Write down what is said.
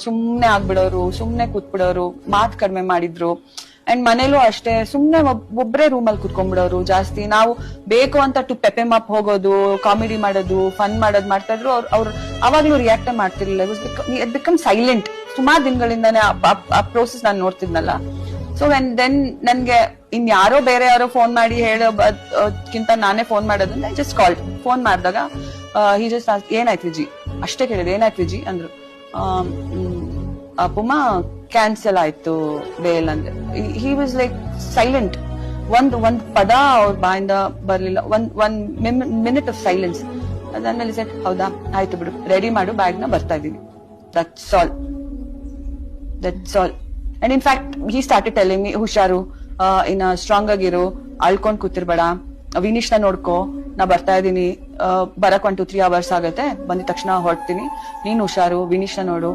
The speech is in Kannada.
ಸುಮ್ನೆ ಆಗ್ಬಿಡೋರು, ಸುಮ್ನೆ ಕೂತ್ಬಿಡೋರು, ಮಾತ್ ಕಡಿಮೆ ಮಾಡಿದ್ರು. ಅಂಡ್ ಮನೇಲೂ ಅಷ್ಟೇ ಸುಮ್ನೆ ಒಬ್ರೇ ರೂಮಲ್ಲಿ ಕುತ್ಕೊಂಡ್ಬಿಡೋರು ಜಾಸ್ತಿ. ನಾವು ಬೇಕು ಅಂತ ಟು ಪೆಪೆ ಮಾಪ್ ಹೋಗೋದು, ಕಾಮಿಡಿ ಮಾಡೋದು, ಫನ್ ಮಾಡೋದು ಮಾಡ್ತಾ ಇದ್ರು. ಅವ್ರು ಅವಾಗ್ಲೂ ರಿಯಾಕ್ಟ್ ಮಾಡ್ತಿರ್ಲಿಲ್ಲ. It become silent. ಸುಮಾರು ದಿನಗಳಿಂದಾನೆ ಆ ಪ್ರೋಸೆಸ್ ನಾನು ನೋಡ್ತಿದ್ನಲ್ಲ. ಸೊ ದೆನ್ ನನ್ಗೆ ಯಾರೋ ಬೇರೆ ಯಾರೋ ಫೋನ್ ಮಾಡಿ ಹೇಳೋಕ್ಕಿಂತ ನಾನೇ ಫೋನ್ ಮಾಡೋದನ್ನ ಜಸ್ಟ್ ಕಾಲ್. ಫೋನ್ ಮಾಡಿದಾಗ ಹಿ ಜಸ್ಟ್ ಏನಾಯ್ತು ವಿಜಿ, ಅಷ್ಟೇ ಕೇಳಿದೆ, ಏನಾಯ್ತು ವಿಜಿ ಅಂದ್ರು. ಪುಮಾ ಕ್ಯಾನ್ಸಲ್ ಆಯ್ತು ಬೇಲ್ ಅಂದ್ರೆ. He was like silent. ಒಂದ್ ಪದ ಅವ್ರ ಬಾಯಿಂದ ಬರ್ಲಿಲ್ಲ. ಒಂದ್ ಮಿನಿಟ್ ಆಫ್ ಸೈಲೆನ್ಸ್. ಅದಾದ್ಮೇಲೆ ಸೆಟ್, ಹೌದಾ ಆಯ್ತು ಬಿಡು, ರೆಡಿ ಮಾಡು, ಬ್ಯಾಗ್ ನ ಬರ್ತಾ ಇದೀನಿ. That's all. And in fact he started telling me, ಹುಷಾರು, ಇನ್ನ ಸ್ಟ್ರಾಂಗ್ ಆಗಿರು, ಅಳ್ಕೊಂಡ್ ಕೂತಿರ್ಬೇಡ, ವಿನೀಶ್ ನ ನೋಡ್ಕೋ, ನಾ ಬರ್ತಾ ಇದೀನಿ, ಬರಕ್ 1-2-3 hours ಆಗತ್ತೆ, ಬಂದಿದ ತಕ್ಷಣ ಹೊರಡ್ತೀನಿ, ನೀನ್ ಹುಷಾರು, ವಿನೀಶ್ ನ ನೋಡು.